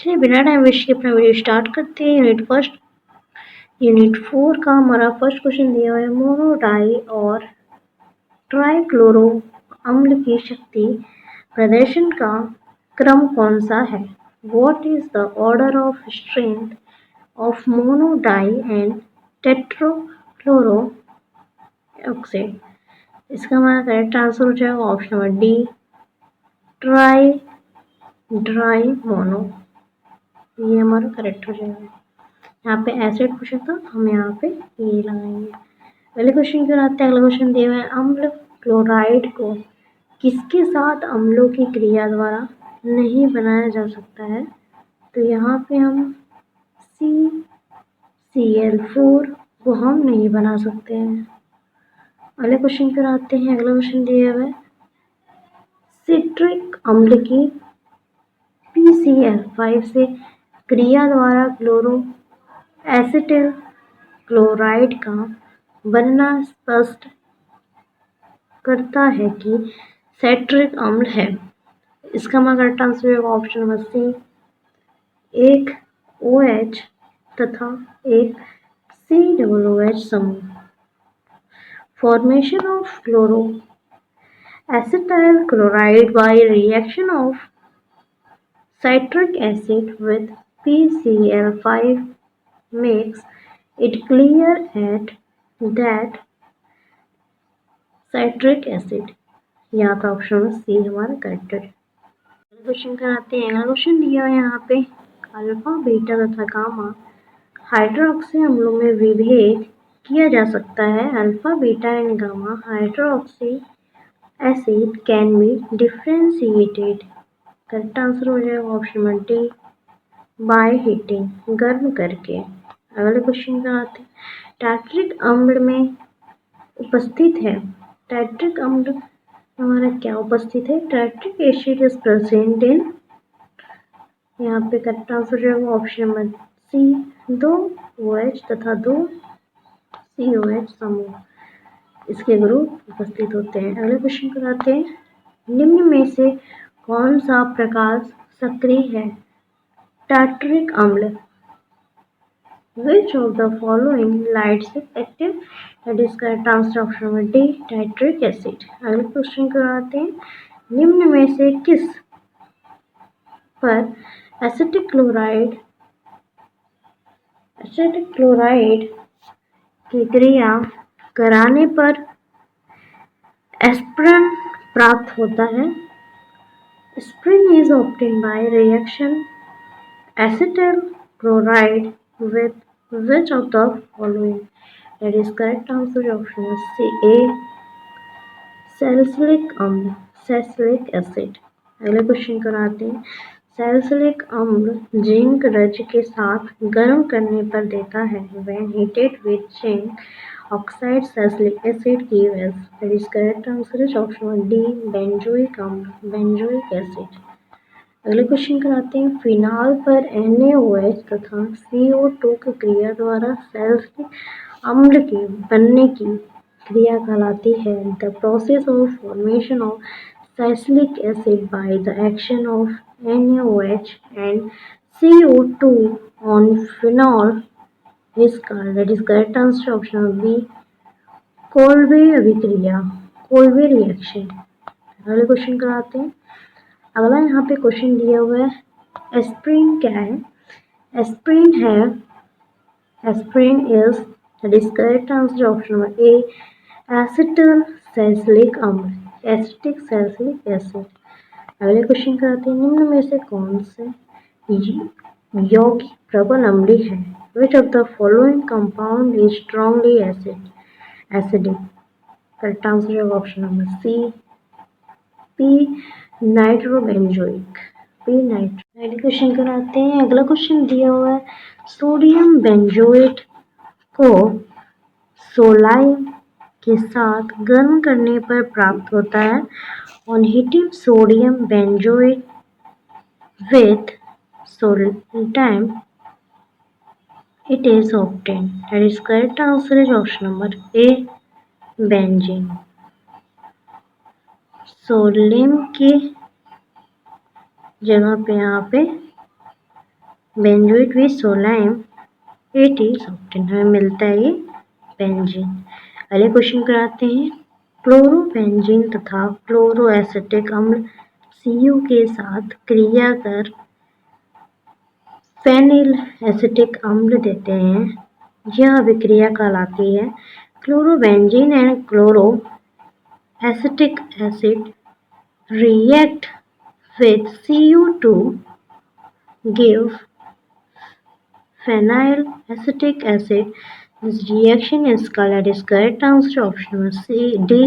चलिए बिना time waste किए अपना वीडियो स्टार्ट करते हैं। यूनिट 4 का हमारा फर्स्ट क्वेश्चन दिया हुआ है, मोनोडाई और ट्राइक्लोरो अम्ल की शक्ति प्रदर्शन का क्रम कौन सा है? What is the order of strength of monoडाई एंड टेट्राक्लोरोऑक्साइड? इसका हमारा करेक्ट आंसर हो जाएगा option number D, dry mono. ये हमारा करेक्ट हो जाएगा। यहाँ पे एसिड पूछा था, हम यहाँ पे ये लगाएंगे। पहले क्वेश्चन क्यों आते हैं? अगला क्वेश्चन दिया हुआ है, अम्ल क्लोराइड को किसके साथ अम्लों की क्रिया द्वारा नहीं बनाया जा सकता है? तो यहाँ पे हम CCl4 को हम नहीं बना सकते हैं। अगले क्वेश्चन पर आते हैं। अगला क्वेश्चन दिया हुआ है, सिट्रिक अम्ल की PCl5 से क्रिया द्वारा क्लोरो एसिटिल क्लोराइड का बनना स्पष्ट करता है कि सिट्रिक अम्ल है। इसका हमारा करेक्ट आंसर होगा ऑप्शन नंबर सी, एक OH तथा एक COOH समूह। Formation of chloro acetyl chloride by reaction of citric acid with PCl5 makes it clear that citric acid, यहाँ पे ऑप्शन सी हमारा करेक्ट है। क्वेश्चन कराते हैं। अगला क्वेश्चन दिया है यहाँ पे, अल्फा बीटा तथा गामा हाइड्रोक्सी अम्लों में विभेद किया जा सकता है। Alpha beta and gamma hydroxy acid can be differentiated. Correct answer हो जाएगा option number D, by heating, गर्म करके। अगले क्वेश्चन का आते हैं, टैट्रिक अम्ल में उपस्थित है। टैट्रिक अम्ल हमारा क्या उपस्थित है? टैट्रिक एसिड इज प्रेजेंट इन, यहाँ पे करेक्ट आंसर हो जाएगा ऑप्शन नंबर सी, 2 OH तथा 2 COH समूह, इसके ग्रुप उपस्थित होते हैं। अगले क्वेश्चन पर आते हैं, निम्न में से कौन सा प्रकाश सक्रिय है? टैट्रिक अम्ल। Which of the following lights is active? That is correct answer option number D, titric acid. अगले क्वेश्चन को आते हैं, निम्न में से किस पर एसिटिक क्लोराइड की क्रिया कराने पर एस्पिरिन प्राप्त होता है? Aspirin is obtained by reaction acetyl chloride with which of the following? That is correct answer option is C, A, salicylic अम्ल, सैलिसिलिक एसिड। अगले क्वेश्चन कराते हैं, सैलिसिलिक अम्ल जिंक रज के साथ गर्म करने पर देता है। When heated with zinc oxide salicylic acid gives. That is correct answer is option D, benzoic अम्ल, बेंजोइक एसिड। अगले क्वेश्चन कराते हैं, फिनाल पर NaOH तथा CO2 की क्रिया द्वारा सैलिसिलिक अम्ल के बनने की क्रिया कहलाती है। The process of formation of salicylic acid by the action of NaOH and CO2 on phenol is called. That is correct answer option B, Kolbe अभिक्रिया, कोल्बे रिएक्शन। अगले क्वेश्चन कराते हैं। अगला यहाँ पे क्वेश्चन दिया हुआ है, एस्पिरिन क्या है? एस्पिरिन है, aspirin is, that is correct answer option number A, acetyl salicylic अम्ल, एसिटिक सैलिसिलिक एसिड। अगले क्वेश्चन कराते हैं, निम्न में से कौन से यौगिक प्रबल अम्लीय है? Which of the following compound is strongly acidic? Correct answer है option number C, p nitrobenzoic, p nitro. अगले क्वेश्चन कराते हैं। अगला क्वेश्चन दिया हुआ है, सोडियम बेंजोएट को सोलाइम के साथ गर्म करने पर प्राप्त होता है। On heating sodium benzoate with soda lime it is obtained. That is correct answer is option number A, benzene. Sodium की जगह पे यहाँ पे बेंजोइट विद सोलाइम 80 ऑप्टेन हमें मिलता है ये बेंजीन। अगले क्वेश्चन कराते हैं। क्लोरोबेंजीन तथा क्लोरोएसिटिक अम्ल Cu के साथ क्रिया कर फेनिल एसिटिक अम्ल देते हैं। यह अभिक्रिया कहलाती है। Chlorobenzene and chloro acetic acid react with Cu to give phenyl acetic acid. This reaction is called as correct answer option number C D।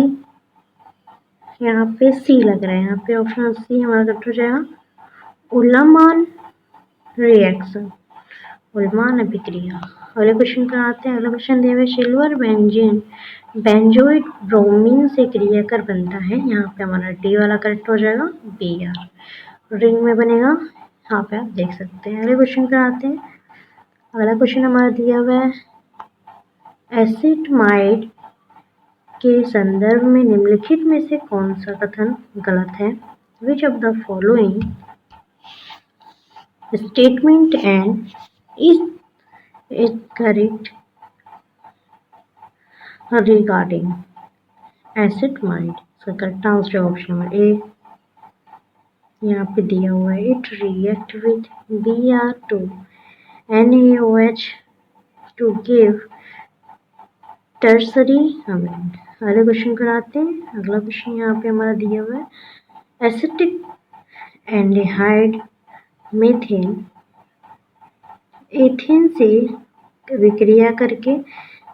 यहाँ पे सी लग रहा है, यहाँ पे ऑप्शन सी हमारा कट हो जाएगा। उल्लामान रिएक्शन, उल्लामान अभिक्रिया। अगले क्वेश्चन पर आते हैं। अगला क्वेश्चन दिया हुआ सिल्वर बेंजीन बेंजोइट ब्रोमीन से क्रिया कर बनता है। यहाँ पे हमारा डी वाला करेक्ट हो जाएगा। बी आर रिंग में बनेगा, यहाँ पे आप देख सकते हैं। अगले क्वेश्चन पर आते हैं। अगला क्वेश्चन हमारा दिया हुआ है एसिटमाइड के संदर्भ में निम्नलिखित में से कौन सा कथन गलत है? Which of the following statement and is correct regarding acetamide? इसका correct answer option number A यहाँ पे दिया हुआ है। It react with Br2 NaOH to give tertiary amine. अगले क्वेश्चन कराते हैं। अगला क्वेश्चन यहाँ पे हमारा दिया हुआ है एसिटिक एल्डिहाइड मीथेन एथेन से विक्रिया करके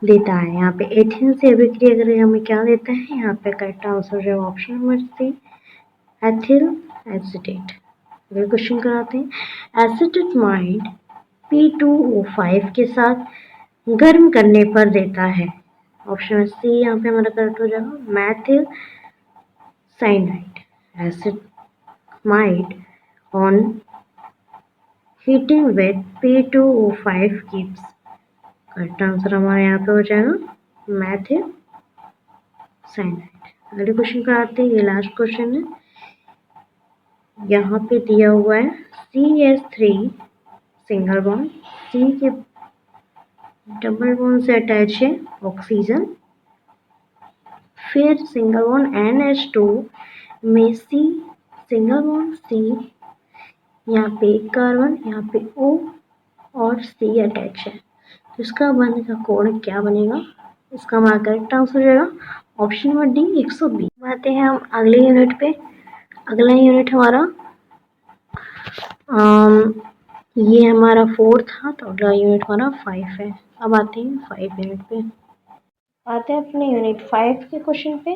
देता है। यहाँ पे एथेन से अभिक्रिया करके हमें क्या देता है? यहाँ पे करेक्ट आंसर है option number C ethyl acetate. अगले क्वेश्चन कराते हैं। एसिटेटमाइड P2O5 के साथ गर्म करने पर देता है। ऑप्शन सी यहाँ पे हमारा करेक्ट हो जाएगा methyl cyanide. Acetamide on heating with P2O5 gives, correct answer हमारा यहाँ पे हो जाएगा मैथिल साइनाइड। अगले क्वेश्चन पर आते हैं। ये लास्ट क्वेश्चन है। यहाँ पे दिया हुआ है CH3 सिंगल बॉन्ड, C के डबल बॉन्ड से अटैच है ऑक्सीजन, फिर सिंगल बॉन्ड NH2 में C सिंगल बॉन्ड C, यहाँ पे कार्बन, यहाँ पे O और C अटैच है। तो इसका बंध का कोण क्या बनेगा? इसका हमारा करेक्ट आंसर हो जाएगा ऑप्शन नंबर डी 120। आते हैं हम अगले यूनिट पे। अगला यूनिट हमारा ये हमारा 4 था, तो अगला यूनिट हमारा 5 है। अब आते हैं 5 यूनिट पे। आते हैं अपने यूनिट 5 के क्वेश्चन पे।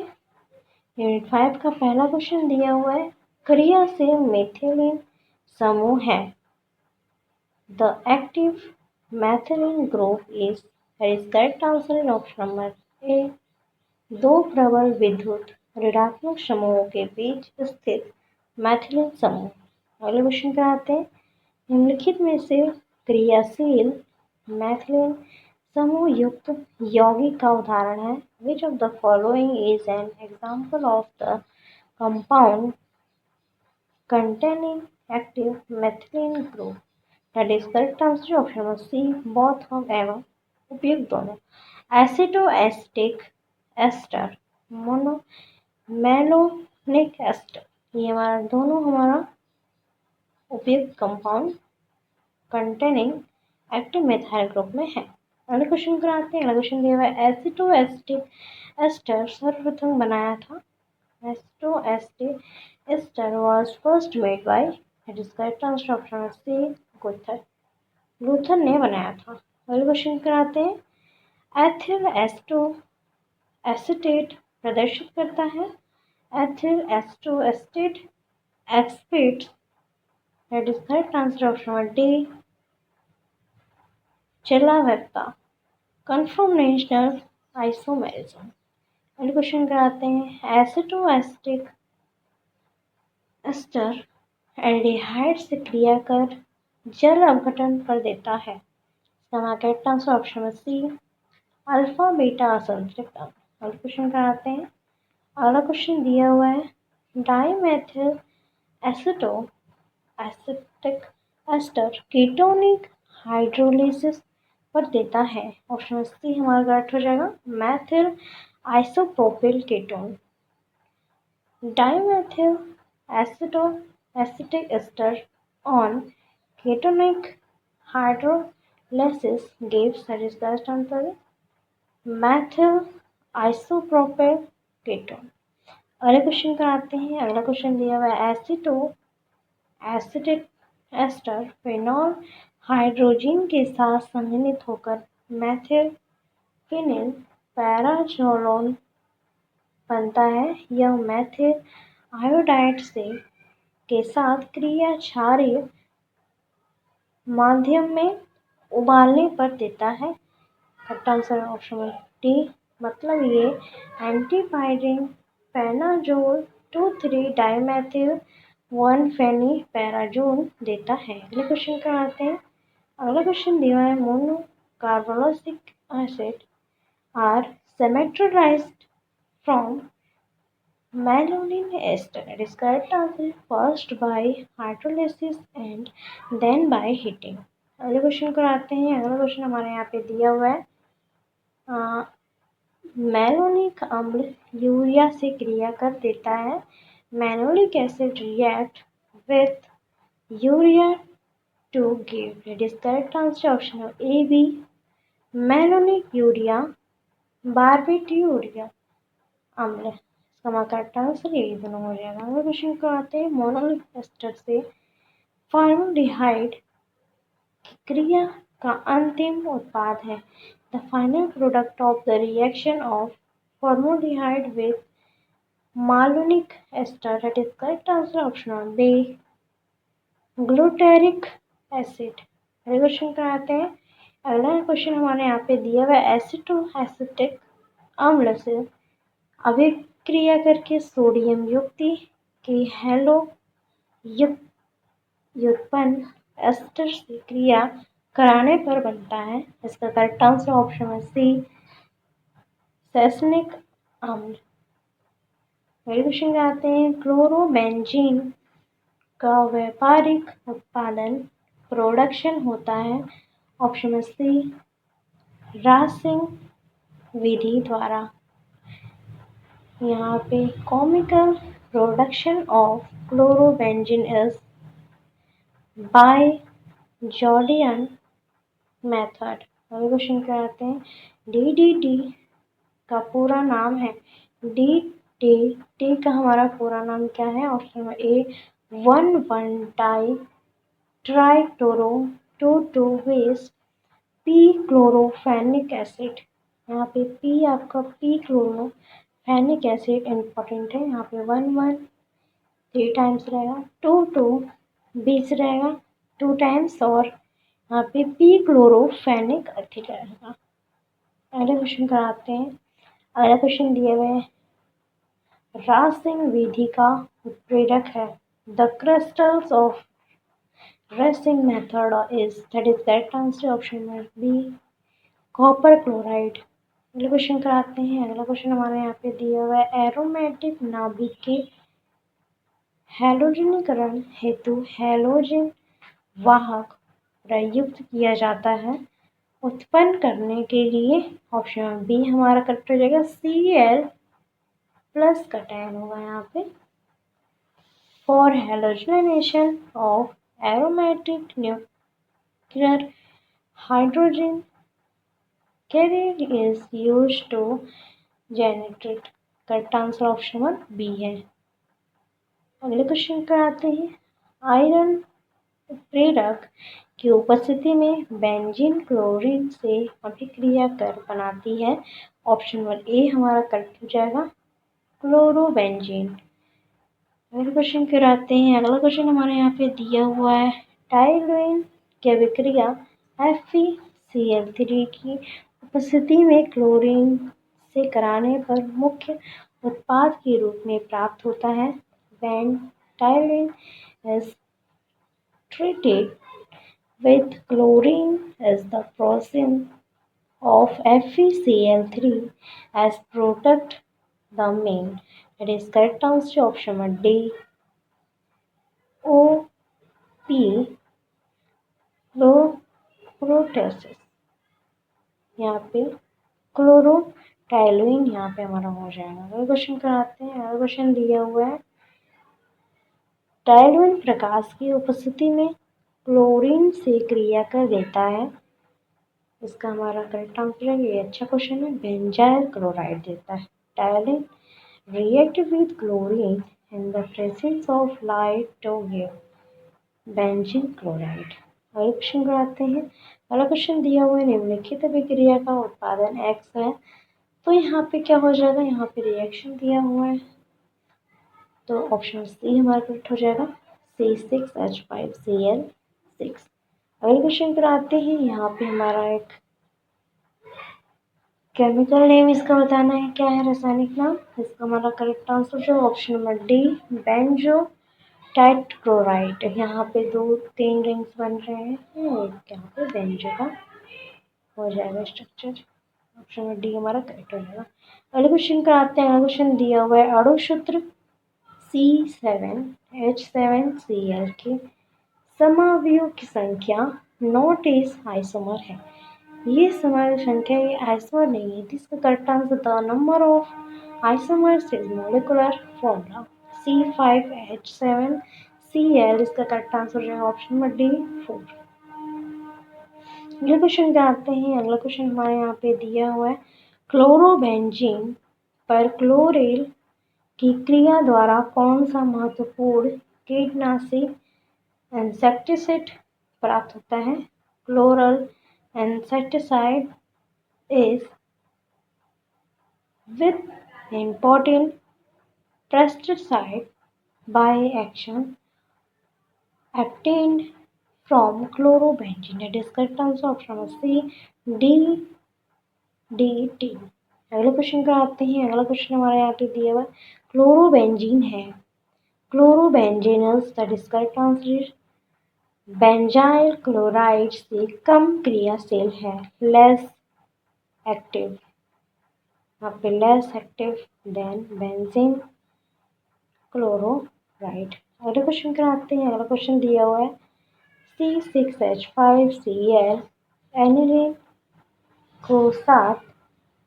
यूनिट 5 का पहला क्वेश्चन दिया हुआ है क्रिया से मेथिलीन समूह है। The active methylene group is correct answer option number ए। दो प्रबल विद्युत ऋणात्मक समूहों के बीच स्थित मेथिलीन समूह। अगले क्वेश्चन पे आते हैं। निम्नलिखित में से क्रियाशील मेथिलीन समूह युक्त यौगिक का उदाहरण है। Which of the following is an example of the compound containing active methylene group? That is correct answer option number C both of एवं उपयुक्त दोनों। Acetoacetic ester mono malonic ester, ये हमारा दोनों हमारा उपयुक्त compound containing active methyl group में है। अगले क्वेश्चन पर आते हैं। अगला क्वेश्चन दिया हुआ है एसिटोएसिटिक एस्टर सर्वप्रथम बनाया था। Acetoacetic ester was first made by, it is correct answer option number C Geuther, Luther ने बनाया था। अगले क्वेश्चन पर आते हैं। एथिल एस्टो एसिटेट प्रदर्शित करता है। Ethyl aceto acetate except, that is correct answer option number D चलावकता कन्फॉर्मेशनल आइसोमेरिज्म। अगले क्वेश्चन पर आते हैं। एसिटोएसिटिक एस्टर एल्डिहाइड से क्रिया कर जल अपघटन कर देता है। इसका correct answer option number C alpha beta असंतृप्त अम्ल। अगले क्वेश्चन पर आते हैं। अगला क्वेश्चन दिया हुआ है dimethyl acetoacetic ester ketonic hydrolysis पर देता है। ऑप्शन सी हमारा करेक्ट हो जाएगा। Methyl isopropyl ketone. Dimethyl acetic ester on ketonic hydrolysis gives the discussed answer methyl isopropyl ketone। अगले क्वेश्चन पर आते हैं। अगला क्वेश्चन दिया हुआ है एसिटिक एस्टर फेनॉल हाइड्रोजन के साथ संघनित होकर मैथिल फिनिल पैराजोलोन बनता है। यह मैथिल आयोडाइड से के साथ क्रिया क्षारीय माध्यम में उबालने पर देता है। Correct answer option D. मतलब ये एंटीपायरिन फेनाजोल 2,3 डाइमेथिल 1 फेनी पैराजोल देता है। अगले क्वेश्चन पर आते हैं। अगला क्वेश्चन दिया है mono carboxylic acid are synthesized from malonyl ester. It is correct answer first by hydrolysis and then by heating। अगले क्वेश्चन पर आते हैं। अगला क्वेश्चन हमारे यहाँ पे दिया हुआ है मैलोनिक अम्ल यूरिया से क्रिया कर देता है। Malonic acid react with urea to give. It is correct answer option A B malonic urea बारबेट यूरिया अम्ल। इसका हमारा करेक्ट आंसर यही दोनों हो जाएगा। अगले क्वेश्चन को आते हैं। मोनोलिक एस्टर से फॉर्मल्डिहाइड की क्रिया का अंतिम उत्पाद है। The final product of the reaction of formaldehyde with malonic ester. It is correct answer option B glutaric acid. अगले क्वेश्चन पर आते हैं। अगला क्वेश्चन हमारे यहाँ पे दिया हुआ है एसिटिक अम्ल से अभिक्रिया करके सोडियम युक्ति की हैलो व्युत्पन्न एस्टर से क्रिया कराने पर बनता है। इसका करेक्ट आंसर ऑप्शन है सी सैसनिक अम्ल। अगले क्वेश्चन आते हैं। क्लोरोबेंजीन का व्यापारिक उत्पादन प्रोडक्शन होता है। ऑप्शन सी रासिंग विधि द्वारा। यहाँ पे chemical production of chlorobenzene is by जॉर्डियन मेथड। अगले क्वेश्चन पे आते हैं। डीडीटी का पूरा नाम है। डीडीटी का हमारा पूरा नाम क्या है? ऑप्शन ए 1,1 ट्राइक्लोरो 2,2 वेस्ट पी क्लोरोफेनिक एसिड। यहाँ पे पी आपका पी क्लोरोफेनिक एसिड इम्पोर्टेंट है। यहाँ पे 1,1 3 टाइम्स रहेगा, 2,2 20 रहेगा 2 टाइम्स और यहाँ पे पी क्लोरोफेनिक एसिड रहेगा। अगले क्वेश्चन कराते हैं। अगला क्वेश्चन दिए हुए हैं। रासिंग विधि का उत्प्रेरक है। The crystals of Raschig method is that is correct answer option B copper chloride. अगले क्वेश्चन कराते हैं। अगला क्वेश्चन हमारे यहाँ पे दिया हुआ है। एरोमेटिक नाभिक के हैलोजनीकरण हेतु हैलोजन वाहक प्रयुक्त किया जाता है उत्पन्न करने के लिए। ऑप्शन बी हमारा करेक्ट हो जाएगा Cl प्लस का टैन होगा यहाँ पे। For halogenation of aromatic nuclear hydrogen carrier is used to generate। Correct answer option B है। अगले क्वेश्चन पर आते हैं। आयरन प्रेरक की उपस्थिति में बेंजीन क्लोरीन से अभिक्रिया कर बनाती है। ऑप्शन ए हमारा करेक्ट हो जाएगा क्लोरोबेंजीन। अगले क्वेश्चन पर आते हैं। अगला क्वेश्चन हमारे यहाँ पे दिया हुआ है। टाइलुइन की अभिक्रिया FeCl3 की उपस्थिति में क्लोरीन से कराने पर मुख्य उत्पाद के रूप में प्राप्त होता है। When toluene is treated with chlorine as the process of FeCl3 as product the main। It is correct answer option D OP क्लोरोप्रोटेसिस, यहाँ पे क्लोरोटाइलिन यहाँ पे हमारा हो जाएगा। अगला क्वेश्चन कराते हैं। अगला क्वेश्चन दिया हुआ है, टाइलिन प्रकाश की उपस्थिति में क्लोरीन से क्रिया कर देता है। इसका हमारा करेक्ट आंसर है, ये अच्छा क्वेश्चन है, बेंजाइल क्लोराइड देता है। Ptyalin react with chlorine in the presence of light to give benzene chloride. अगले क्वेश्चन कराते हैं। अगला क्वेश्चन दिया हुआ है, निम्नलिखित अभिक्रिया का उत्पादन X है, तो यहाँ पे क्या हो जाएगा, यहाँ पे रिएक्शन दिया हुआ है, तो ऑप्शन सी हमारा करेक्ट हो जाएगा, C6H5Cl6। अगले क्वेश्चन कराते हैं। यहाँ पे हमारा एक केमिकल नेम इसका बताना है, क्या है रासायनिक नाम। इसका हमारा करेक्ट आंसर जो ऑप्शन नंबर डी, बेंजो टाइट्रोक्लोराइड। यहाँ पे 2-3 रिंग्स बन रहे हैं, एक यहाँ पे बेंजो का हो जाएगा स्ट्रक्चर। ऑप्शन नंबर डी हमारा करेक्ट हो जाएगा। अगले क्वेश्चन कराते हैं। अगला क्वेश्चन दिया हुआ है, अणु सूत्र C7H7Cl के समावयवों की संख्या नॉट इज आइसोमर है। ये समावयव संख्या ये आइसोमर नहीं है। इसका correct answer the number of isomers is molecular formula C5H7Cl। इसका करेक्ट आंसर है ऑप्शन नंबर डी 4। अगले क्वेश्चन पे आते हैं। अगला क्वेश्चन हमारे यहाँ पे दिया हुआ है, क्लोरोबेंजीन पर क्लोरेल की क्रिया द्वारा कौन सा महत्वपूर्ण कीटनाशी इंसेक्टिसाइड प्राप्त होता है। Chloral insecticide is with important pesticide by action obtained from chlorobenzene। It is correct answer option C, D, T। अगले क्वेश्चन का आते हैं। अगला क्वेश्चन हमारे यहाँ पे दिया हुआ क्लोरोबेंजीन है, chlorobenzenes. That is correct answer benzyl chloride से कम क्रियाशील है, लेस एक्टिव, यहाँ पे less active than benzene chloride. अगले क्वेश्चन कराते हैं। अगला क्वेश्चन दिया हुआ है, C6H5Cl एनिलीन को साथ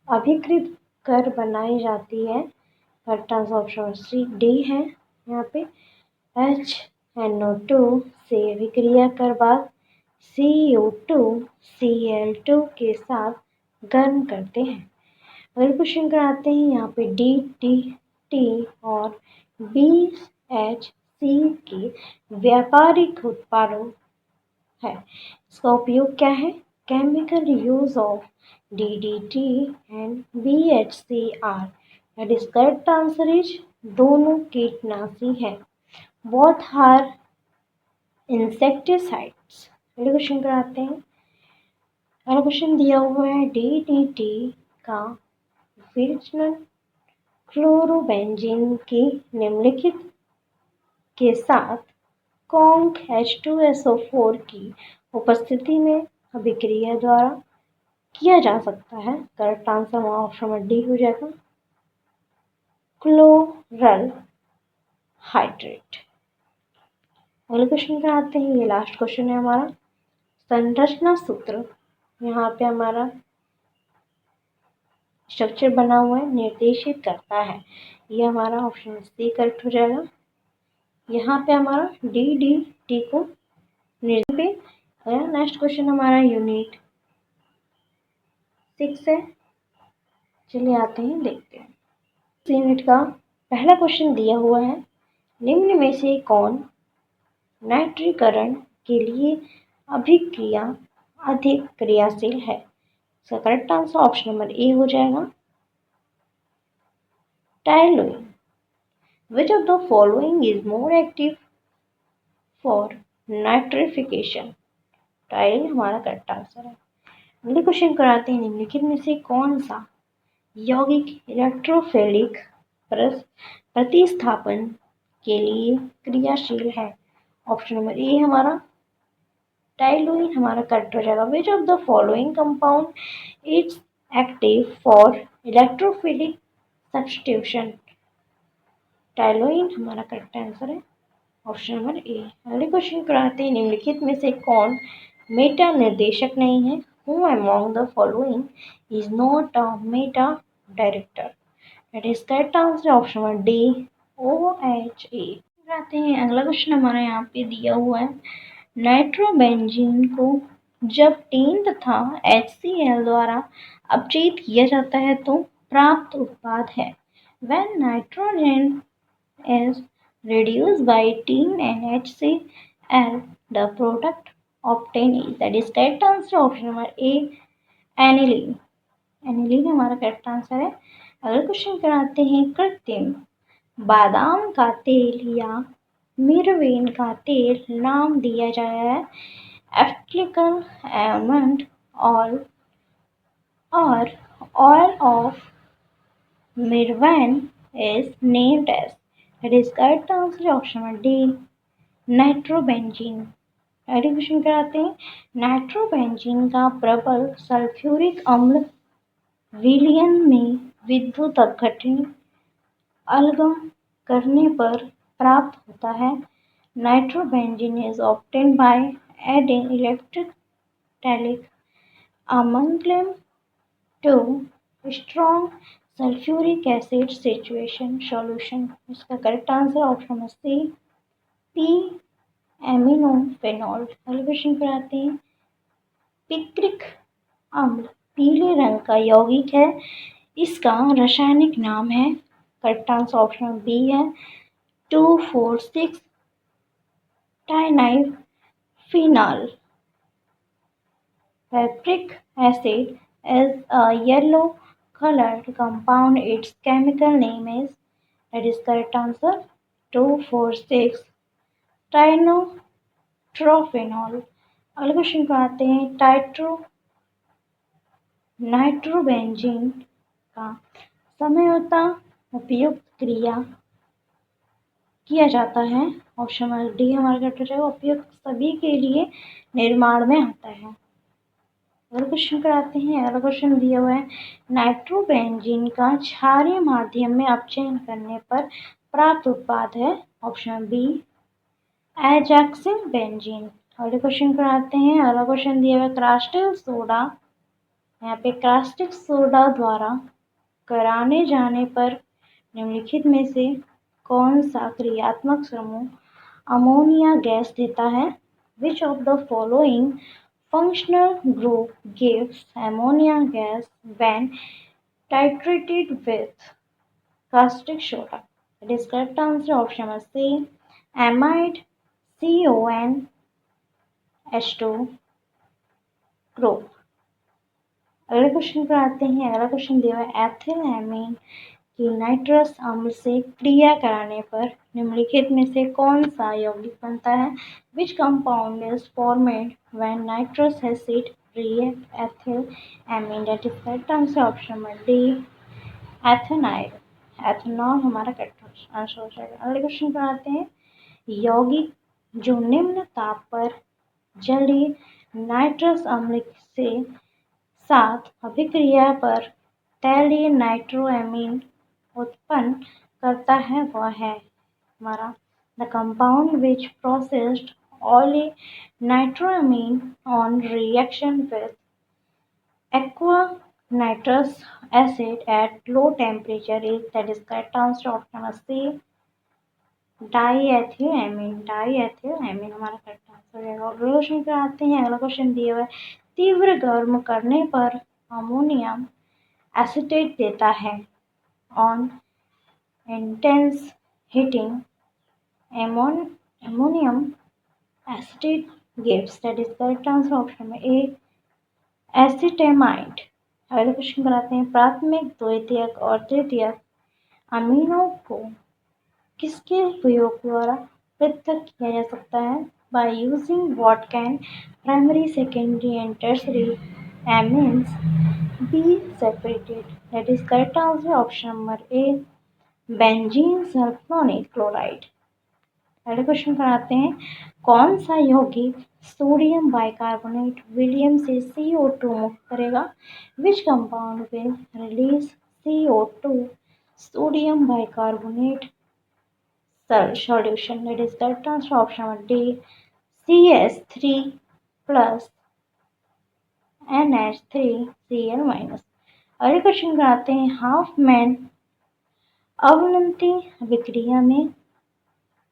अभिकृत कर बनाई जाती है। Correct answer option C D है। यहाँ पे HNO2 से अभिक्रिया कर बाद CO2Cl2 के साथ गर्म करते हैं। अगले क्वेश्चन कराते हैं। यहाँ पे DDT और BHC के व्यापारिक उत्पादों है, इसका उपयोग क्या है। Chemical use of DDT and BHC are. That is correct answer is दोनों कीटनाशी है, बोथ आर इंसेक्टिसाइड्स। अगले क्वेश्चन कराते हैं। अगला क्वेश्चन दिया हुआ है, DDT का विरचन क्लोरोबेंजीन की निम्नलिखित के साथ कॉन्क H2SO4 की उपस्थिति में अभिक्रिया द्वारा किया जा सकता है। करेक्ट आंसर ऑप्शन डी हो जाएगा, क्लोरल हाइड्रेट। अगले क्वेश्चन पे आते हैं। ये लास्ट क्वेश्चन है हमारा, संरचना सूत्र। यहाँ पे हमारा स्ट्रक्चर बना हुआ है, निर्देशित करता है, ये हमारा ऑप्शन सी करेक्ट हो जाएगा। यहाँ पे हमारा DDT को पे। नेक्स्ट क्वेश्चन हमारा यूनिट 6 है, चलिए आते हैं देखते हैं। यूनिट का पहला क्वेश्चन दिया हुआ है, निम्न में से कौन नाइट्रीकरण के लिए अभिक्रिया अधिक क्रियाशील है। इसका करेक्ट आंसर ऑप्शन नंबर ए हो जाएगा, टाइलुइन। Which of the following is more active for nitrification? Tile हमारा करेक्ट आंसर है। अगले क्वेश्चन कराते हैं, निम्नलिखित में से कौन सा यौगिक इलेक्ट्रोफिलिक प्रतिस्थापन के लिए क्रियाशील है। ऑप्शन नंबर ए हमारा टाइलुइन हमारा करेक्ट हो जाएगा। Which of the following compound is active for electrophilic substitution. Toluene हमारा करेक्ट आंसर है ऑप्शन नंबर ए। अगले क्वेश्चन कराते हैं, निम्नलिखित में से कौन मेटा निर्देशक नहीं है। Who among the following is not a meta director? That is correct answer option number D, OHA। आते हैं अगला क्वेश्चन हमारा यहाँ पे दिया हुआ है। नाइट्रोबेंजीन को जब टीन तथा HCl द्वारा अपचयित किया जाता है तो प्राप्त उत्पाद है। When nitrogen is reduced by teen and HCl, the product obtained is, that is correct answer option number A, aniline. Aniline हमारा करेक्ट आंसर है। अगला क्वेश्चन कराते हैं कृत्रिम बादाम का तेल या मिरवेन का तेल नाम दिया जाया है। एप्टिकल आलमंड और oil of Mirvan is named as, that is correct answer option number D, nitrobenzene. अगले क्वेश्चन कराते हैं नाइट्रोबेंजीन का प्रबल सल्फ्यूरिक अम्ल विलयन में विद्युत अपघटन अलगम करने पर प्राप्त होता है। Nitrobenzene is obtained by adding electrolytic amalgam to strong sulfuric acid solution। इसका correct answer option number C, p aminophenol. अगले क्वेश्चन पर आते हैं पिक्रिक अम्ल पीले रंग का यौगिक है, इसका रासायनिक नाम है। करेक्ट आंसर ऑप्शन बी है 2,4,6 डाइनाइलफिनॉल। Picric acid is a yellow colored compound. Its chemical name is, that is correct answer 2,4,6 ट्राइनोट्रोफेनॉल। अगले क्वेश्चन को आते हैं नाइट्रोबेंजीन का समझौता उपयुक्त क्रिया किया जाता है। ऑप्शन नंबर डी हमारा करेक्ट हो जाएगा। उपयुक्त सभी के लिए निर्माण में आता है। अगला क्वेश्चन कराते हैं। अगला क्वेश्चन दिया हुआ है नाइट्रोबेंजीन का क्षारीय माध्यम में अपचयन करने पर प्राप्त उत्पाद है। Option B azoxy benzene. अगले क्वेश्चन कराते हैं। अगला क्वेश्चन दिया हुआ है कास्टिक सोडा, यहाँ पे कास्टिक सोडा द्वारा कराने जाने पर निम्नलिखित में से कौन सा क्रियात्मक समूह अमोनिया गैस देता है। Which of the following functional group gives ammonia gas when titrated with caustic soda? It is correct answer option number C, amide CONH2 group। अगले क्वेश्चन पर आते हैं। अगला क्वेश्चन दिया है एथिलएमीन की नाइट्रस अम्ल से क्रिया कराने पर निम्नलिखित में से कौन सा यौगिक बनता है। Which compound is formed when nitrous acid react ethylamine? That is correct answer option number D ethanal. Ethanol हमारा करेक्ट आंसर हो जाएगा। अगले क्वेश्चन पर आते हैं यौगिक जो निम्न ताप पर जलीय नाइट्रस अम्ल से साथ अभिक्रिया पर तैलीय नाइट्रोएमीन उत्पन्न करता है वह है हमारा the compound which processed oily nitroamine on reaction with aqua nitrous acid at low temperature is, that is correct answer option number C diethylamine. Diethylamine हमारा करेक्ट आंसर है। अगले क्वेश्चन पे आते हैं। अगला क्वेश्चन दिया हुआ है तीव्र गर्म करने पर अमोनियम एसिटेट देता है। On intense heating ammonium acetate gives, that is correct answer option में ए एसिटेमाइड। अगले क्वेश्चन कराते हैं प्राथमिक द्वितीयक और तृतीयक अमीनों को किसके उपयोग द्वारा पृथक किया जा सकता है। By using what can primary secondary and tertiary amines be separated? That is correct answer option number A benzene sulphonic chloride. अगले क्वेश्चन पर आते हैं कौन सा यौगिक सोडियम बाइकार्बोनेट विलयन से CO2 मुक्त करेगा। Which compound will release CO2 sodium bicarbonate solution? That is correct answer option number D CS3 plus NH3Cl-। अगले क्वेश्चन पर आते हैं, हाफमैन अवनति अभिक्रिया में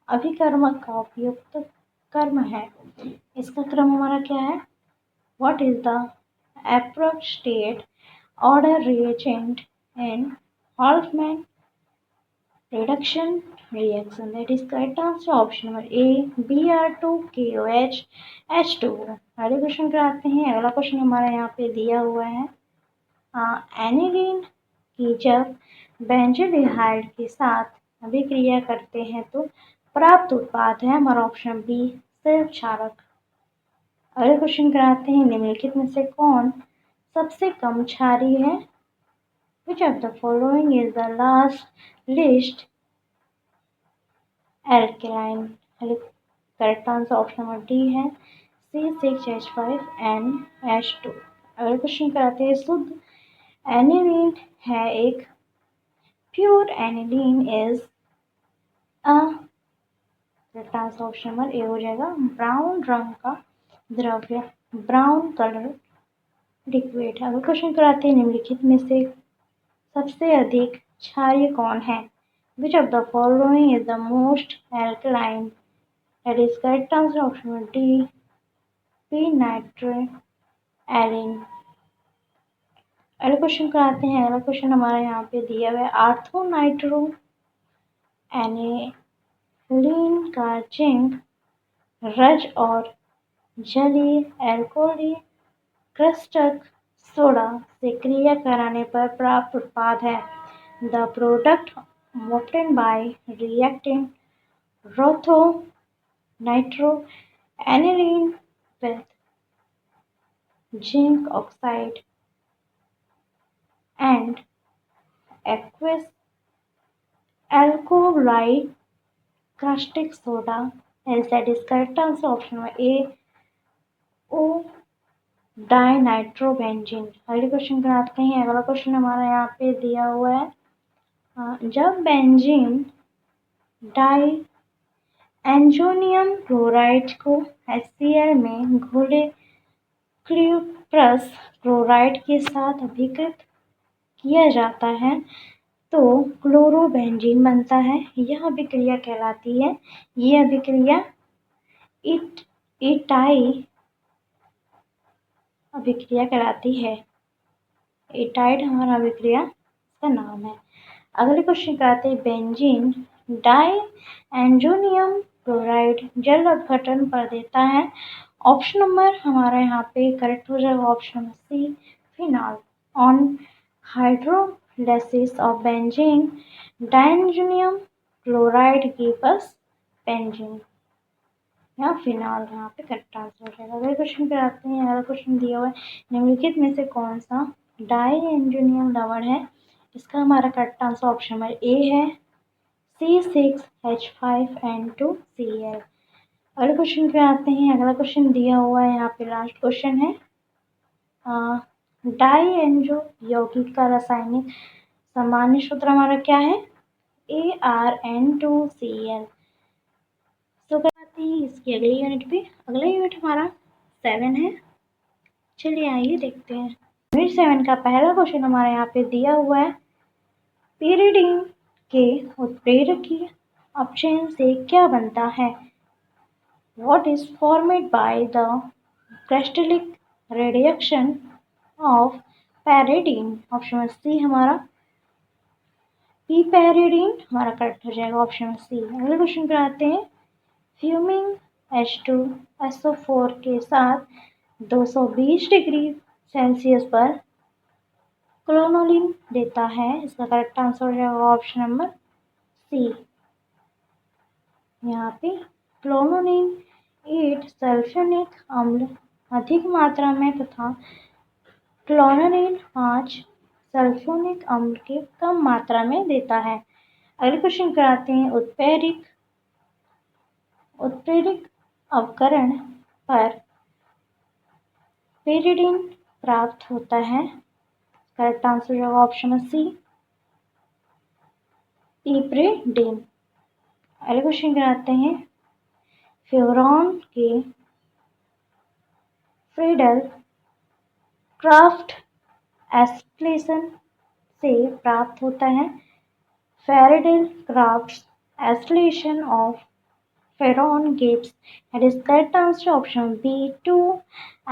अभिकर्मक का उपयुक्त कर्म है। इसका क्रम हमारा क्या है? What is the appropriate order reagent in Hofmann reduction reaction? That is correct answer option number A, Br2KOH H2O। अगले क्वेश्चन पर आते हैं। अगला क्वेश्चन हमारा यहाँ पे दिया हुआ है, एनिलीन की जब बेंजोल्डिहाइड के साथ अभिक्रिया करते हैं तो प्राप्त उत्पाद है हमारा ऑप्शन बी, सिर्फ क्षारक। अगले क्वेश्चन कराते हैं, निम्नलिखित में से कौन सबसे कम क्षारीय है? Which of the following is the least alkaline? Correct answer option number D है, C6H5NH2। अगले क्वेश्चन कराते हैं, शुद्ध एनिलीन है एक, pure aniline is a, correct answer option number ए हो जाएगा, ब्राउन रंग का द्रव्य, ब्राउन कलर लिक्विड। अगले क्वेश्चन कराते हैं, निम्नलिखित में से सबसे अधिक क्षारीय कौन है? Which of the following is the most alkaline? That is correct answer option D, P-nitroaline। अगले क्वेश्चन कराते हैं। अगला क्वेश्चन हमारा यहाँ पे दिया हुआ है, आर्थो नाइट्रो एनिलीन का जिंक रज और जलीय एल्कोहली क्रस्टक सोडा से क्रिया कराने पर प्राप्त उत्पाद है। The product obtained by reacting rotho nitro aniline with zinc oxide and aqueous alkali caustic soda is, that is correct answer option A, O dinitrobenzene. अगले क्वेश्चन पर आते हैं। अगला क्वेश्चन हमारा यहाँ पे दिया हुआ है, जब बेंजीन डाई एंजोनियम क्लोराइड को HCl में घोले क्लोरस क्लोराइड के साथ अभिकृत किया जाता है तो क्लोरोबेंजीन बनता है। यह अभिक्रिया कहलाती है, यह अभिक्रिया एटाई अभिक्रिया कहलाती है। एटाइड हमारा अभिक्रिया का नाम है। अगले क्वेश्चन का आते हैं, बेंजीन डाई एंजोनियम क्लोराइड जल अपघटन पर देता है। ऑप्शन नंबर हमारा यहाँ पे करेक्ट हो जाएगा option C, phenol. On hydrolysis of benzene diazonium chloride gives benzene, या फिनॉल यहाँ पे करेक्ट आंसर हो जाएगा। अगले क्वेश्चन पे आते हैं। अगला क्वेश्चन दिया हुआ है, निम्नलिखित में से कौन सा डाइएंजोनियम लवण है? इसका हमारा करेक्ट आंसर ऑप्शन नंबर ए है, C6H5N2Cl। अगले क्वेश्चन पे आते हैं। अगला क्वेश्चन दिया हुआ है, यहाँ पे लास्ट क्वेश्चन है, डाइएंजो यौगिक का रासायनिक सामान्य सूत्र हमारा क्या है? ArN2Cl। तो कराते हैं इसकी अगली यूनिट पे। अगला यूनिट हमारा 7 है। चलिए आइए देखते हैं। यूनिट 7 का पहला क्वेश्चन हमारे यहाँ पे दिया हुआ है, pyridine के उत्प्रेरकीय अपचयन से क्या बनता है? What is formed by the crystallic reduction of pyridine? Option C हमारा पिपेरिडीन हमारा करेक्ट हो जाएगा ऑप्शन सी। अगले क्वेश्चन पर आते हैं, फ्यूमिंग H2SO4 के साथ 220 डिग्री सेल्सियस पर क्लोनोलिन देता है। इसका करेक्ट आंसर हो जाएगा ऑप्शन नंबर सी। यहाँ पे क्लोनोलिन 8 सल्फ्यूनिक अम्ल अधिक मात्रा में तथा क्लोनोलिन 5 सल्फ्यूनिक अम्ल के कम मात्रा में देता है। अगले क्वेश्चन कराते हैं, उत्प्रेरक अवकरण पर pyridine प्राप्त होता है। करेक्ट आंसर हो जाएगा ऑप्शन सी, पिपेरिडीन। अगले क्वेश्चन कराते हैं, फ्यूरॉन के फ्रीडल क्राफ्ट एस्पिलेशन से प्राप्त होता है। Faraday Craft's acceleration of ferron gives it is correct answer option B 2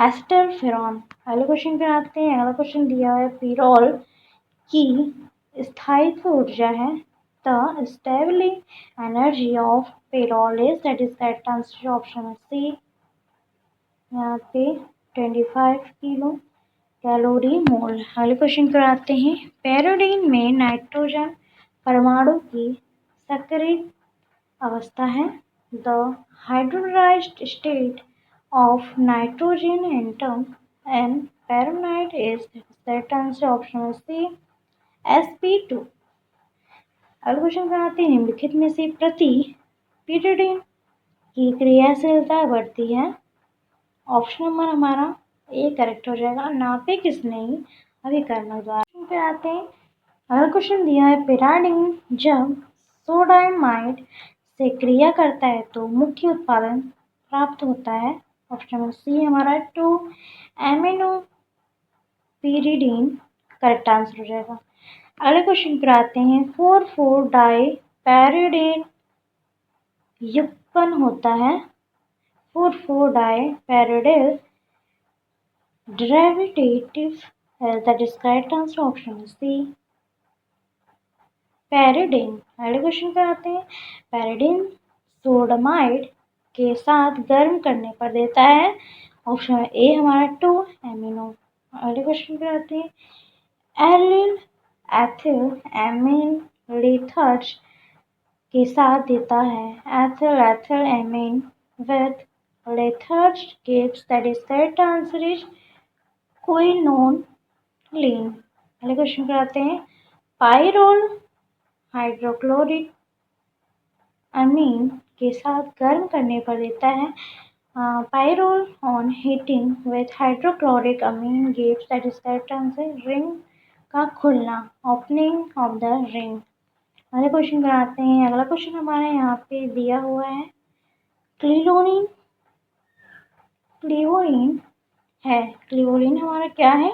ester फेरॉन। अगले क्वेश्चन पे आते हैं। अगला क्वेश्चन दिया है पिरोल की स्थायित्व ऊर्जा है। The stabilising energy of pyrrole is that is correct answer option C यहाँ पे 25 किलो कैलोरी मोल। अगले क्वेश्चन पर आते हैं। पैरोडीन में नाइट्रोजन परमाणु की सक्रिय अवस्था है। The hydrolyzed state of nitrogen atom and पैरोनाइट is correct answer option C sp2। अगले क्वेश्चन पर आते हैं। निम्नलिखित में से प्रति पीरियडिन की क्रियाशीलता बढ़ती है। ऑप्शन नंबर हमारा ए करेक्ट हो जाएगा। नापे किस नहीं अभिकर्मक द्वारा। पे आते हैं। अगला क्वेश्चन दिया है पिराडिन जब सोडाइमाइड से क्रिया करता है तो मुख्य उत्पादन प्राप्त होता है। ऑप्शन नंबर सी हमारा 2 एमिनो पिरिडीन करेक्ट आंसर हो जाएगा। अगले क्वेश्चन पर आते हैं। 4,4 डाई पैरिडीन युग्मन होता है। 4,4 di pyridyl derivative that is correct answer option C pyridine. अगले क्वेश्चन पे आते हैं। पैरिडीन सोडामाइड के साथ गर्म करने पर देता है। ऑप्शन ए हमारा 2 एमिनो। अगले क्वेश्चन पे आते हैं। एलिल एथिल एमिन लिथर्ज के साथ देता है। Ethyl ethyl amine with litharge gives that is correct answer is quinoline. अगले क्वेश्चन पे आते हैं। पाइरोल हाइड्रोक्लोरिक अमीन के साथ गर्म करने पर देता है। Pyrrole on heating with hydrochloric amine gives that is correct answer ring का खुलना ओपनिंग ऑफ द रिंग। अगले क्वेश्चन पर आते हैं। अगला क्वेश्चन हमारे यहाँ पे दिया हुआ है। क्लिलोनिन क्लिवोइन है। क्लिवोलिन हमारा क्या है?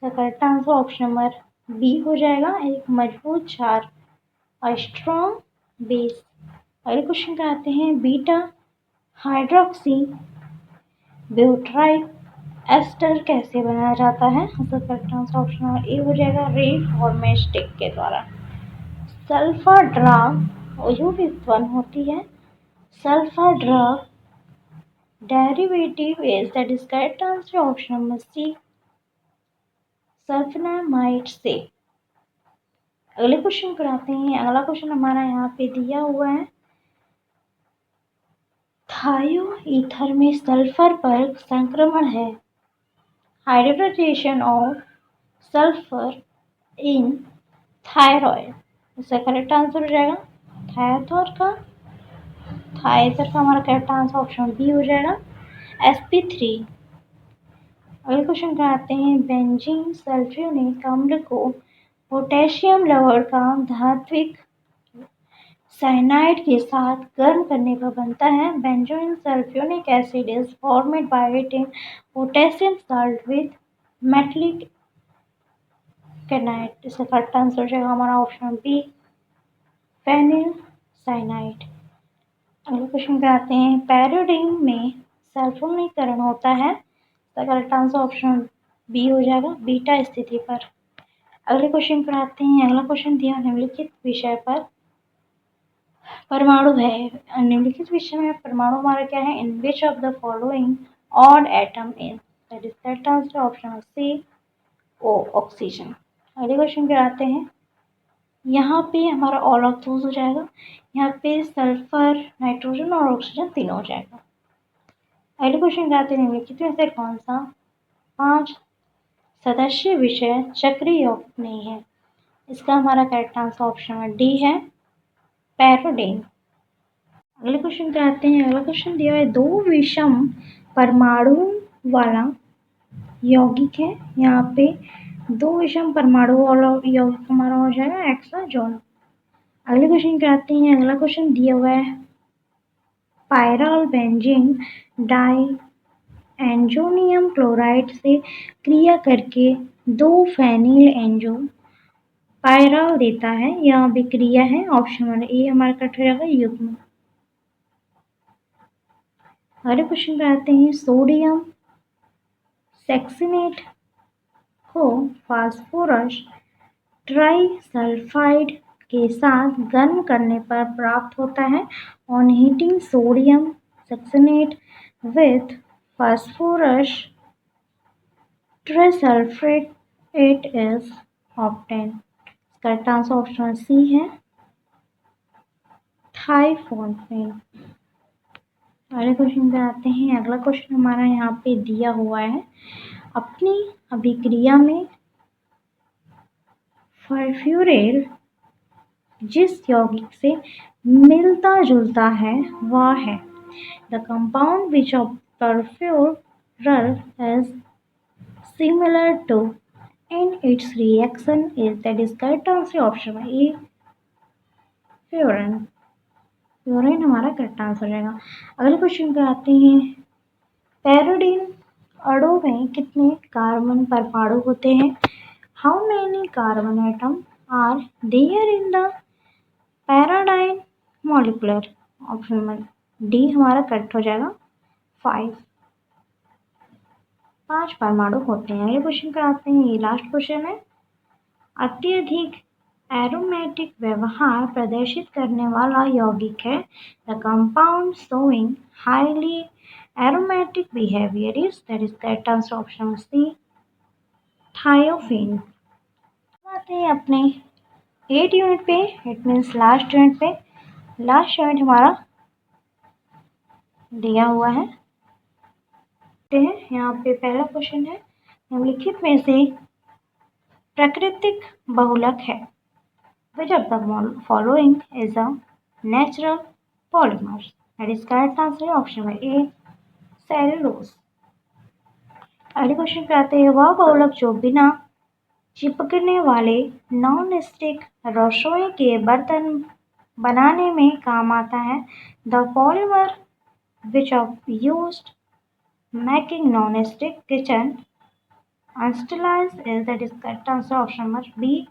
Correct answer option number B हो जाएगा। एक मजबूत क्षार स्ट्रॉन्ग बेस। अगले क्वेश्चन पे आते हैं। बीटा हाइड्रोक्सी ब्यूटाइल एस्टर कैसे बनाया जाता है? करेक्ट आंसर ऑप्शन नंबर ए हो जाएगा। रीफॉर्मेस्टिक के द्वारा। सल्फर ड्रग जो उत्पन्न होती है। Sulphur drug derivative is that is correct answer option number C sulphonamide से। अगले क्वेश्चन पर आते हैं। अगला क्वेश्चन हमारा यहाँ पे दिया हुआ है। थायो ईथर में सल्फर पर संक्रमण है। Hybridisation of sulphur in thyroid. इसका करेक्ट आंसर हो जाएगा थायथर का हमारा करेक्ट आंसर ऑप्शन बी हो जाएगा sp3। अगले क्वेश्चन पे आते हैं। बेंजीन सल्फ्यूनिक अम्ल को पोटेशियम लवण का धात्विक साइनाइड के साथ गर्म करने पर बनता है। Benzoin sulfonic acid is formed by heating potassium salt with metallic cyanide. इसका करेक्ट आंसर हो जाएगा हमारा ऑप्शन बी फेनिल साइनाइड। अगले क्वेश्चन पे आते हैं। पैरोडीन में सल्फोनीकरण होता है। इसका करेक्ट आंसर ऑप्शन बी हो जाएगा बीटा स्थिति पर। अगले क्वेश्चन पर आते हैं। अगला क्वेश्चन दिया निम्नलिखित विषय पर परमाणु है। निम्नलिखित विषय में परमाणु हमारा क्या है? In which of the following odd atom is that is correct answer option C O oxygen. अगले क्वेश्चन पे आते हैं। यहाँ पे हमारा ऑल ऑफ दोज हो जाएगा। यहाँ पे सल्फर नाइट्रोजन और ऑक्सीजन तीनों हो जाएगा। अगले क्वेश्चन पे आते हैं। निम्नलिखित में से कौन सा 5 सदस्य विषय चक्रीय यौगिक नहीं है? इसका हमारा करेक्ट आंसर ऑप्शन डी है पैरोडीन। अगले क्वेश्चन पे आते हैं। अगला क्वेश्चन दिया है। 2 विषम परमाणु वाला यौगिक है। यहाँ पे 2 विषम परमाणु वाला यौगिक हमारा हो जाएगा हेक्साजोन। अगले क्वेश्चन पे आते हैं। अगला क्वेश्चन दिया हुआ है। पायरल बेंजीन डाई एंजोनियम क्लोराइड से क्रिया करके 2 फेनिल एंजो पायरल देता है। यह अभिक्रिया है ऑप्शन नंबर ए हमारा कट हो जाएगा युग्म। अगले क्वेश्चन पे आते हैं। सोडियम सेक्सिनेट को फास्फोरस ट्राइसल्फाइड के साथ गर्म करने पर प्राप्त होता है। On heating sodium succinate with phosphorus trisulfate it is obtain. Correct answer option C है थाइफोनफेन। अगले क्वेश्चन पे आते हैं। अगला क्वेश्चन हमारा यहाँ पे दिया हुआ है। अपनी अभिक्रिया में फर्फ्यूरेल जिस यौगिक से मिलता जुलता है वह है। The compound which of furfural is similar to in its reaction is that is correct answer option A furan. Fluorine हमारा करेक्ट आंसर हो जाएगा। अगले क्वेश्चन पे आते हैं। पैरोडीन अणु में कितने कार्बन परमाणु होते हैं? How many carbon atom are there in the pyridine molecular? Option number D हमारा करेक्ट हो जाएगा 5 परमाणु होते हैं। अगले क्वेश्चन पे आते हैं। ये लास्ट क्वेश्चन है। अत्यधिक एरोमेटिक व्यवहार प्रदर्शित करने वाला यौगिक है। The compound showing highly aromatic behaviour is that is correct answer option C thiophene. आते हैं अपने 8 यूनिट पे, इट मीन्स लास्ट यूनिट पे। लास्ट यूनिट हमारा दिया हुआ है। यहाँ पे पहला क्वेश्चन है। निम्नलिखित में से प्राकृतिक बहुलक है। Which of the following is a natural polymer? That is correct answer option by A cellulose। अगले क्वेश्चन पे आते हैं। वह बहुलक जो बिना चिपकने वाले नॉन स्टिक रसोई के बर्तन बनाने में काम आता है। The polymer which of used making non stick kitchen utensils is that is correct answer option number B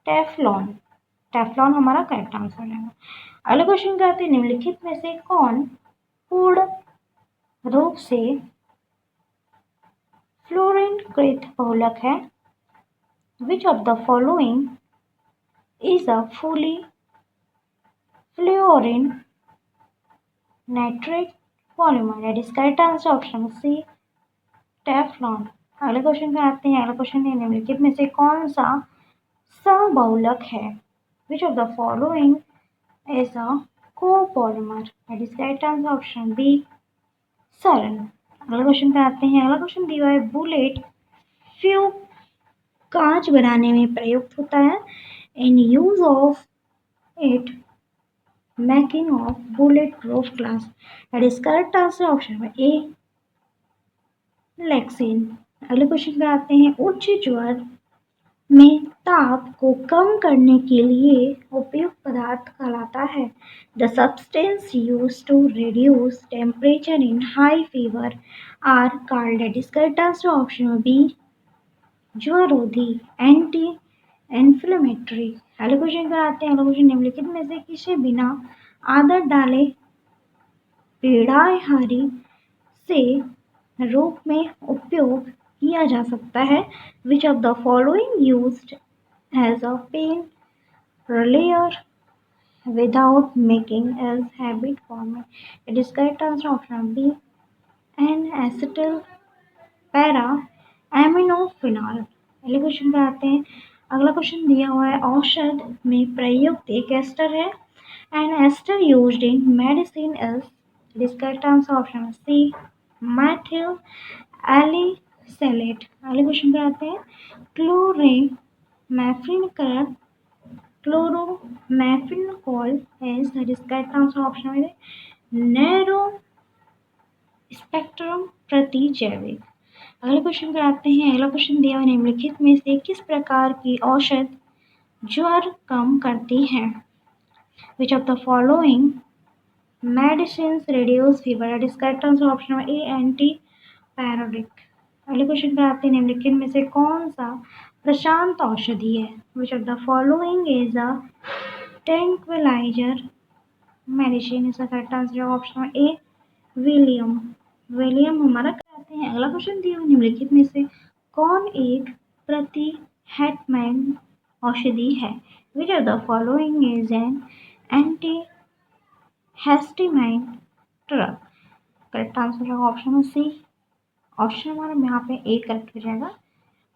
Teflon. Teflon हमारा करेक्ट आंसर है। अगले क्वेश्चन क्या आते हैं। निम्नलिखित में से कौन पूर्ण रूप से फ्लोरीन कृत बहुलक है? Which of the following is a fully fluorine nitrate polymer? That is correct answer option C Teflon. अगले क्वेश्चन पे आते हैं। अगला क्वेश्चन है। निम्नलिखित में से कौन सा सबहुलक है? Which of the following is a copolymer? That is correct answer option B Saran. अगला क्वेश्चन पे आते हैं। अगला क्वेश्चन दिया है। बुलेट फ्यूब कांच बनाने में प्रयुक्त होता है। In use of it making of bullet proof glass? That is correct answer option A Lexan. अगले क्वेश्चन पे आते हैं। उच्च ज्वर में ताप को कम करने के लिए उपयुक्त पदार्थ कहलाता है। The substance use to reduce temperature in high fever are called. That is correct answer option B ज्वरोधी एंटी इन्फ्लेमेटरी। अगले क्वेश्चन पर आते हैं। अगले क्वेश्चन निम्नलिखित में से किसे बिना आदत डाले पीड़ाहारी से रूप में उपयोग किया जा सकता है? Which of the following used as a pain reliever without making as habit forming? It is correct answer option B N acetyl para aminophenol. अगले क्वेश्चन पर आते हैं। अगला क्वेश्चन दिया हुआ है। औषध में प्रयुक्त एक एस्टर है। An ester used in medicine is? It is correct answer option C methyl salicylate. अगले क्वेश्चन पे आते हैं। Chloramphenicol is? That is correct answer option है नैरो स्पेक्ट्रम प्रतिजैविक। अगले क्वेश्चन पे आते हैं। अगला क्वेश्चन दिया हुआ निम्नलिखित में से किस प्रकार की औषध ज्वर कम करती है? Which of the following medicines reduce fever? That is correct answer option A anti pyretic. अगले क्वेश्चन पे आते हैं, निम्नलिखित में से कौन सा प्रशांत औषधि है? Which of the following is a tranquilliser medicine? इसका करेक्ट आंसर है ऑप्शन ए विलियम। विलियम हमारा कराते हैं। अगला क्वेश्चन दिया हुआ, निम्नलिखित में से कौन एक प्रति हेटमैन औषधि है? Which of the following is an anti histamine drug? Correct answer है ऑप्शन सी। ऑप्शन हमारा यहाँ पे ए करेक्ट हो जाएगा,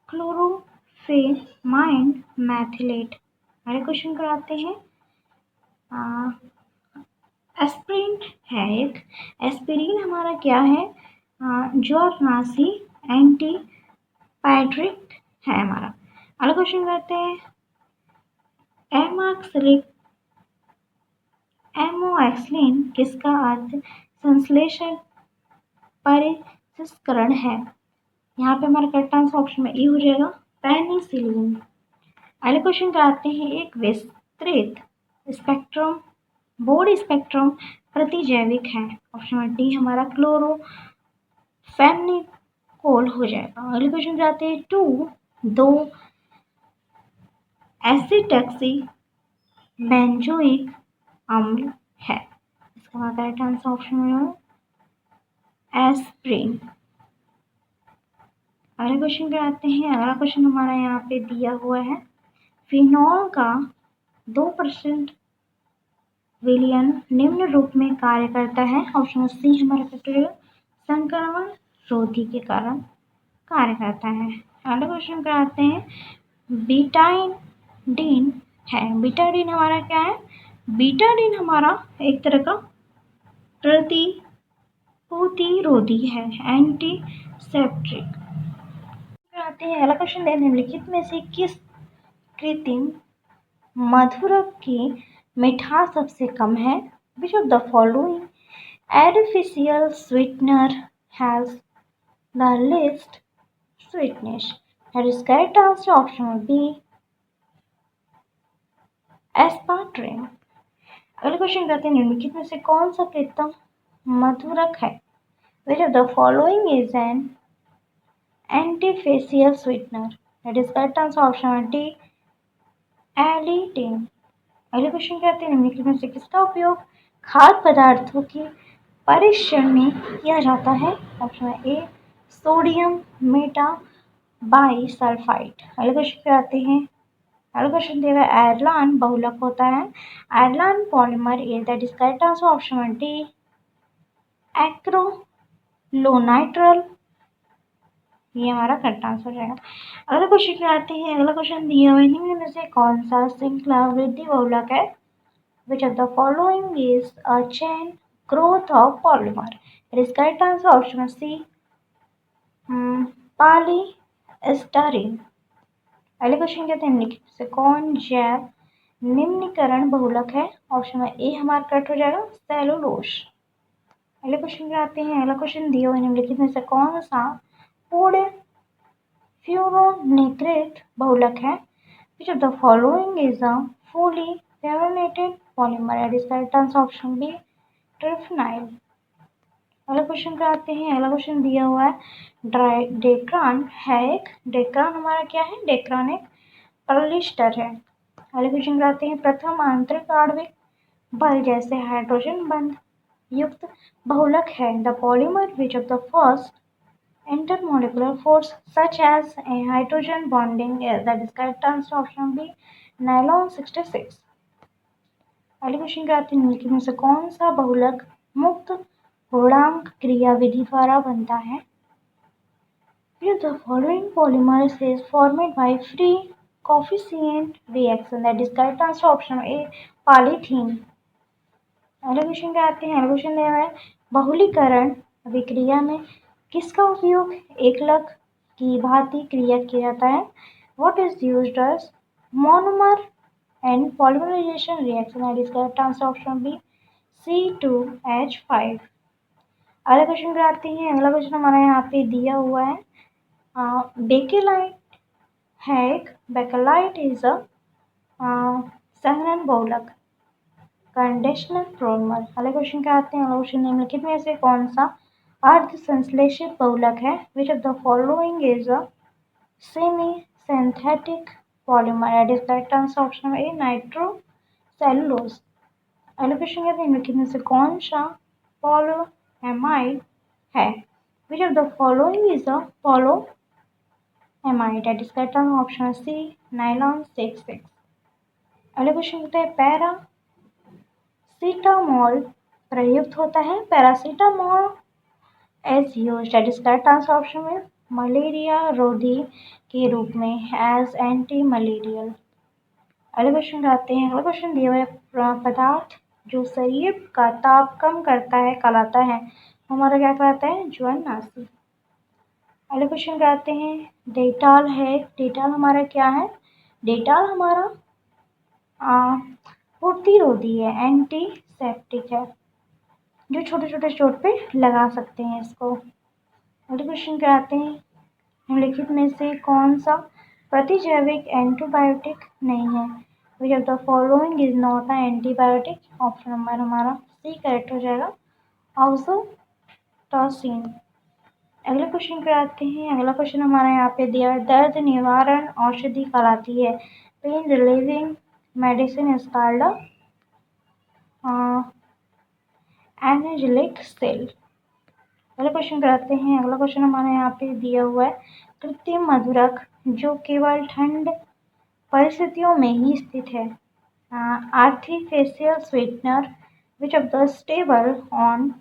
क्लोरोफेमाइन मैथिलेट। अगले क्वेश्चन कराते हैं, एस्पिरिन है एक। एस्पिरिन हमारा क्या है? ज्वरनाशी एंटीपायरेटिक है हमारा। अगला क्वेश्चन करते हैं, एमोक्सिलिन किसका अर्थ संश्लेषण परिष्करण है? यहाँ पे हमारा करेक्ट आंसर ऑप्शन में ए हो जाएगा, पेनिसिलिन। अगले क्वेश्चन कराते हैं, एक विस्तृत स्पेक्ट्रम बोर्ड स्पेक्ट्रम प्रतिजैविक है? ऑप्शन डी हमारा क्लोरोफेनिकोल हो जाएगा। अगले क्वेश्चन जाते हैं, दो एसिटैक्सी बेंजोइक अम्ल है? इसका करेक्ट आंसर ऑप्शन में एस्प्रिन। अगले क्वेश्चन पे आते हैं। अगला क्वेश्चन हमारा यहाँ पे दिया हुआ है, फिनॉल का 2% विलयन निम्न रूप में कार्य करता है? ऑप्शन सी हमारा करेक्ट रहेगा, संक्रमण रोधी के कारण कार्य करता है। अगला क्वेश्चन पे आते हैं, बीटाडीन है। बीटाडीन हमारा क्या है? बीटाडीन हमारा एक तरह का प्रतिरोधी है, एंटीसेप्टिक। आते हैं, अगला क्वेश्चन है, निम्नलिखित में से किस कृत्रिम मधुरक की मिठास सबसे कम है? Which of the following artificial sweetener has the least sweetness? That is correct answer option B aspartame। अगले क्वेश्चन करते हैं, निम्नलिखित में से कौन सा कृत्रिम मधुरक है? Which of the following is an artificial sweetener? That is correct answer option D एलिटेन। अगले क्वेश्चन कहते हैं, निम्नलिखित में से किसका उपयोग खाद्य पदार्थों की परीक्षण में किया जाता है? Option A sodium metabisulphite. अगले क्वेश्चन पे आते हैं। अगले क्वेश्चन दिया है, एरलान बहुलक होता है? Orlon polymer is that is correct answer option D acrylonitrile. ये हमारा करेक्ट आंसर रहेगा। अगले क्वेश्चन पे आते हैं। अगला क्वेश्चन दिया हुआ है, निम्न में से कौन सा श्रृंखला वृद्धि बहुलक है? Which of the following is a chain growth of polymer? It is correct answer option C पॉलीस्टारीन। अगले क्वेश्चन कहते हैं, निम्नलिखित से कौन जैव निम्नीकरण बहुलक है? ऑप्शन में ए हमारा करेक्ट हो जाएगा, सेलुलोज। अगले क्वेश्चन पे आते हैं। अगला क्वेश्चन दिया हुआ है, निम्नलिखित में से कौन सा पूर्ण फ्यूरोनेक्रेट बहुलक है? Which of the following is a fully fluorinated polymer? It is correct answer option B ट्रिफनाइल। अगला क्वेश्चन पे आते हैं। अगला क्वेश्चन दिया हुआ है, डेक्रान है एक। डेक्रान हमारा क्या है? डेक्रान एक पॉलिएस्टर है। अगले क्वेश्चन पे आते हैं, प्रथम आंतरिक आणविक बल जैसे हाइड्रोजन बंध युक्त बहुलक है? The polymer which of the first intermolecular force such as a hydrogen bonding is that is correct answer option B nylon 66। अगले क्वेश्चन के आते हैं, निम्नलिखित में से कौन सा बहुलक मुक्त पूर्णांक क्रिया विधि द्वारा बनता है? If the following polymer is formed by free coefficient reaction that is correct answer option A polythene। अगले क्वेश्चन पे आते हैं। अगले क्वेश्चन दिया है, बहुलीकरण अभिक्रिया में किसका उपयोग एकलक की भांति क्रिया किया जाता है? What is used as monomer and polymerization reaction? That is correct answer option B C2H5। अगले क्वेश्चन पे आते हैं। अगला क्वेश्चन हमारा यहाँ पे दिया हुआ है, बेकेलाइट है एक। बेकेलाइट इज अ संघनन बहुलक कंडीशनल पॉलीमर। अगले क्वेश्चन पे आते हैं। अगला क्वेश्चन निम्नलिखित में से कौन सा अर्ध संश्लेषित बहुलक है। Which of the following is a semi synthetic polymer? It is correct answer option A nitrocellulose. अगला क्वेश्चन कहते हैं निम्नलिखित में से कौन सा पॉलीएमाइड है? Which of the following is a polyamide? It is correct answer option C nylon 6,6। अगला क्वेश्चन कहते हैं पैरासीटामोल प्रयुक्त होता है। Paracetamol as used, that is correct answer option में मलेरिया रोधी के रूप में, एज एंटी मलेरियल। अगले क्वेश्चन आते हैं। अगला क्वेश्चन दिया हुआ है पदार्थ जो शरीर का ताप कम करता है कहलाता है, हमारा क्या कहलाता है? ज्वरनाशी। अगले क्वेश्चन आते हैं डेटॉल है। डेटॉल हमारा क्या है? डेटॉल हमारा प्रतिरोधी है, एंटीसेप्टिक है, जो छोटे छोटे चोट पे लगा सकते हैं इसको। अगले क्वेश्चन आते हैं निम्नलिखित में से कौन सा प्रतिजैविक एंटीबायोटिक नहीं है? Which of the following is not a antibiotic? Option number हमारा सी करेक्ट हो जाएगा, ऑक्सोटोसिन। अगले क्वेश्चन पे आते हैं। अगला क्वेश्चन हमारा यहाँ पे दिया दर्द निवारण औषधि कहलाती है। Pain relieving medicine is called analgesic सेल। अगला क्वेश्चन कराते हैं। अगला क्वेश्चन हमारे यहाँ पे दिया हुआ है कृत्रिम मधुरक जो केवल ठंड परिस्थितियों में ही स्थित है, artificial sweetener which of the stable on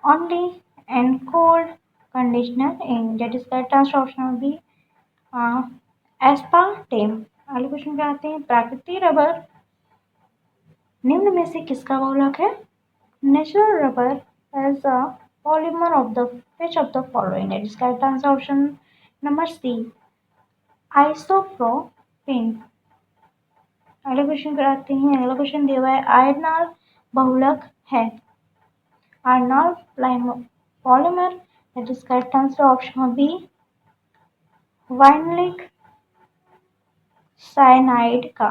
only and cold conditioner in, that is correct answer option B aspartame. अगले क्वेश्चन कराते हैं प्राकृतिक रबर निम्न में से किसका बहुलक है? Natural rubber as a polymer of the which of the following? That is correct answer option number C isopropene। अगला क्वेश्चन कराते हैं। अगला क्वेश्चन दिया हुआ है आयरनॉल बहुलक है, Orlon polymer, that is correct answer option B vinylic cyanide का।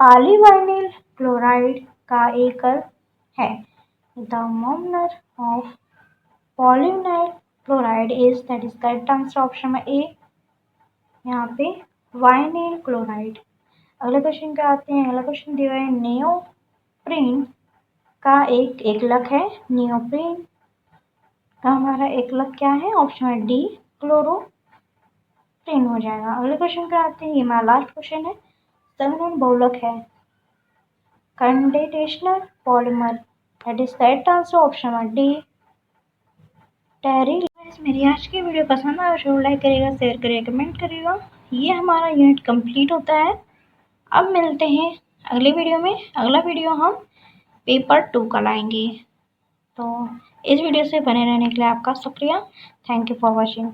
पॉलीवाइनिल क्लोराइड का एकल है। The monomer of polyvinyl chloride is, that is correct answer option में A यहाँ पे वाइनिल क्लोराइड। अगले क्वेश्चन पे आते हैं। अगला क्वेश्चन दिया है नियोप्रीन का एक एकलक है। नियोप्रीन का हमारा एकलक क्या है? ऑप्शन डी क्लोरोप्रीन हो जाएगा। अगले क्वेश्चन पे आते हैं। ये हमारा लास्ट क्वेश्चन है। संघनन बहुलक है condensational polymer, that is correct answer option D terry. मेरी आज की वीडियो पसंद आए तो लाइक करिएगा, शेयर करिएगा, कमेंट करिएगा। ये हमारा यूनिट कंप्लीट होता है। अब मिलते हैं अगले वीडियो में। अगला वीडियो हम पेपर 2 का लाएंगे। तो इस वीडियो से बने रहने के लिए आपका शुक्रिया। Thank you for watching.